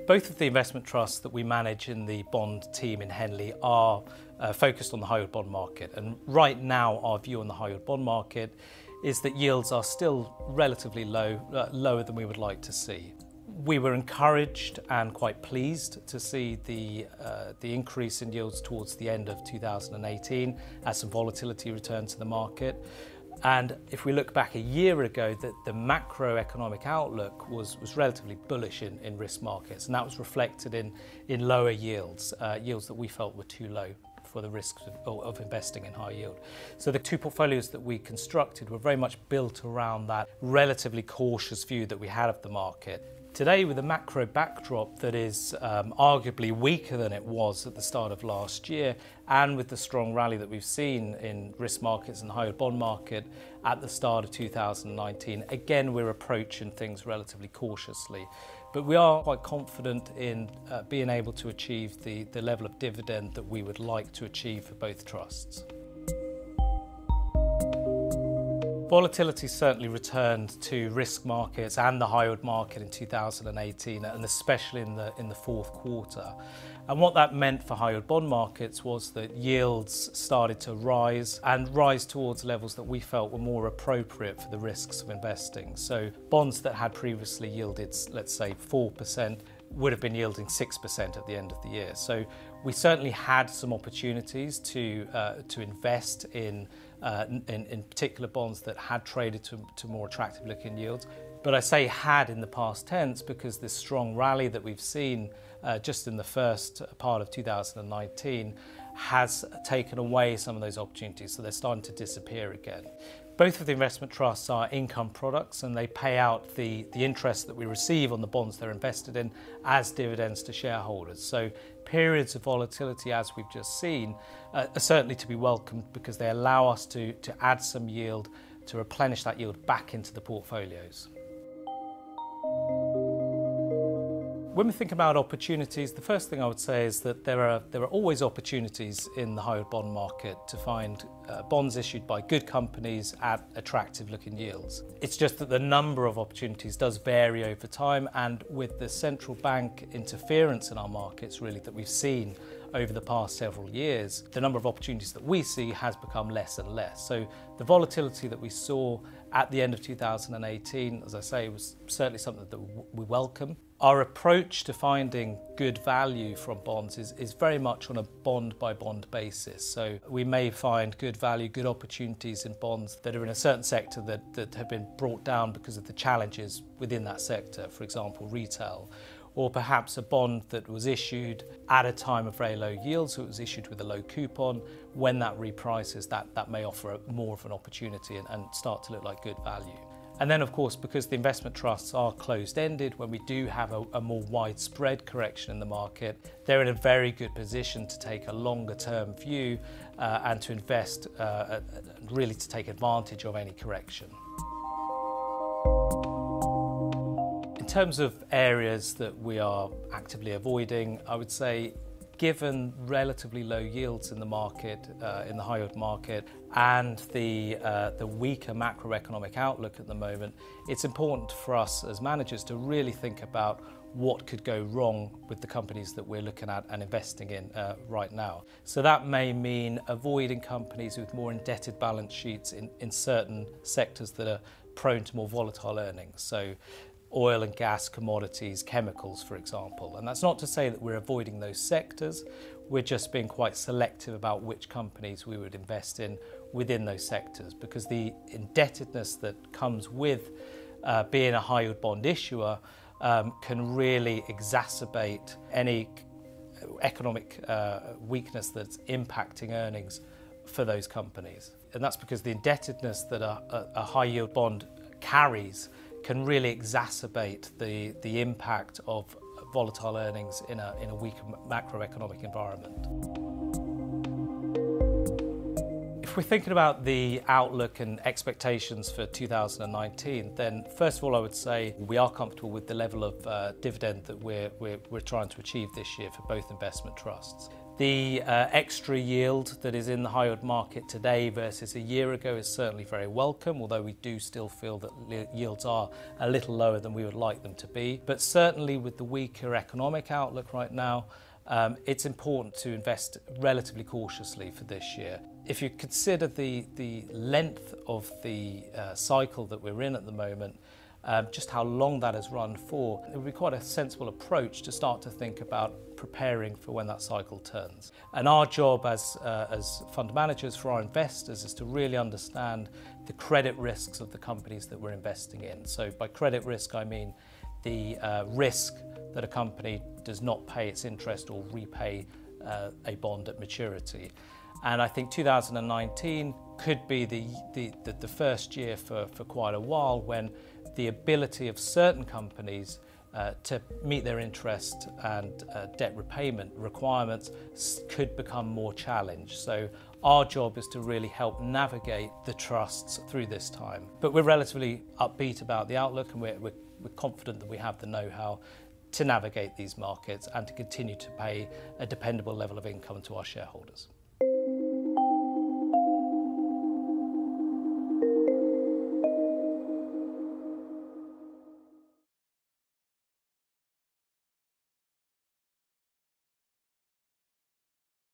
Both of the investment trusts that we manage in the bond team in Henley are focused on the high yield bond market. And right now, our view on the high yield bond market is that yields are still relatively low, lower than we would like to see. We were encouraged and quite pleased to see the increase in yields towards the end of 2018 as some volatility returned to the market. And if we look back a year ago, the macroeconomic outlook was relatively bullish in risk markets, and that was reflected in lower yields, yields that we felt were too low for the risks of investing in high yield. So the two portfolios that we constructed were very much built around that relatively cautious view that we had of the market. Today, with a macro backdrop that is arguably weaker than it was at the start of last year, and with the strong rally that we've seen in risk markets and the high yield bond market at the start of 2019, again, we're approaching things relatively cautiously. But we are quite confident in being able to achieve the level of dividend that we would like to achieve for both trusts. Volatility certainly returned to risk markets and the high yield market in 2018, and especially in the fourth quarter. And what that meant for high yield bond markets was that yields started to rise towards levels that we felt were more appropriate for the risks of investing. So bonds that had previously yielded, let's say, 4% would have been yielding 6% at the end of the year. So we certainly had some opportunities to invest in particular bonds that had traded to more attractive looking yields. But I say had in the past tense because this strong rally that we've seen just in the first part of 2019 has taken away some of those opportunities, so they're starting to disappear again. Both of the investment trusts are income products, and they pay out the interest that we receive on the bonds they're invested in as dividends to shareholders. So periods of volatility, as we've just seen, are certainly to be welcomed because they allow us to add some yield, to replenish that yield back into the portfolios. When we think about opportunities, the first thing I would say is that there are always opportunities in the high yield bond market to find bonds issued by good companies at attractive looking yields. It's just that the number of opportunities does vary over time, and with the central bank interference in our markets really that we've seen over the past several years, the number of opportunities that we see has become less and less. So the volatility that we saw at the end of 2018, as I say, was certainly something that we welcome. Our approach to finding good value from bonds is very much on a bond by bond basis. So we may find good value, good opportunities in bonds that are in a certain sector that have been brought down because of the challenges within that sector, for example, retail. Or perhaps a bond that was issued at a time of very low yield, so it was issued with a low coupon. When that reprices, that may offer more of an opportunity and start to look like good value. And then, of course, because the investment trusts are closed-ended, when we do have a more widespread correction in the market, they're in a very good position to take a longer-term view and to invest, really to take advantage of any correction. In terms of areas that we are actively avoiding, I would say, given relatively low yields in the market, in the high yield market, and the weaker macroeconomic outlook at the moment, it's important for us as managers to really think about what could go wrong with the companies that we're looking at and investing in right now. So that may mean avoiding companies with more indebted balance sheets in certain sectors that are prone to more volatile earnings. So oil and gas, commodities, chemicals, for example. And that's not to say that we're avoiding those sectors, we're just being quite selective about which companies we would invest in within those sectors, because the indebtedness that comes with being a high yield bond issuer can really exacerbate any economic weakness that's impacting earnings for those companies. And that's because the indebtedness that a high yield bond carries can really exacerbate the impact of volatile earnings in a weaker macroeconomic environment. If we're thinking about the outlook and expectations for 2019, then first of all I would say we are comfortable with the level of dividend that we're trying to achieve this year for both investment trusts. The extra yield that is in the high yield market today versus a year ago is certainly very welcome, although we do still feel that yields are a little lower than we would like them to be. But certainly with the weaker economic outlook right now, it's important to invest relatively cautiously for this year. If you consider the length of the cycle that we're in at the moment, just how long that has run for, it would be quite a sensible approach to start to think about preparing for when that cycle turns. And our job as fund managers for our investors is to really understand the credit risks of the companies that we're investing in. So by credit risk, I mean the risk that a company does not pay its interest or repay a bond at maturity. And I think 2019 could be the first year for quite a while when the ability of certain companies to meet their interest and debt repayment requirements could become more challenged. So our job is to really help navigate the trusts through this time. But we're relatively upbeat about the outlook, and we're confident that we have the know-how to navigate these markets and to continue to pay a dependable level of income to our shareholders.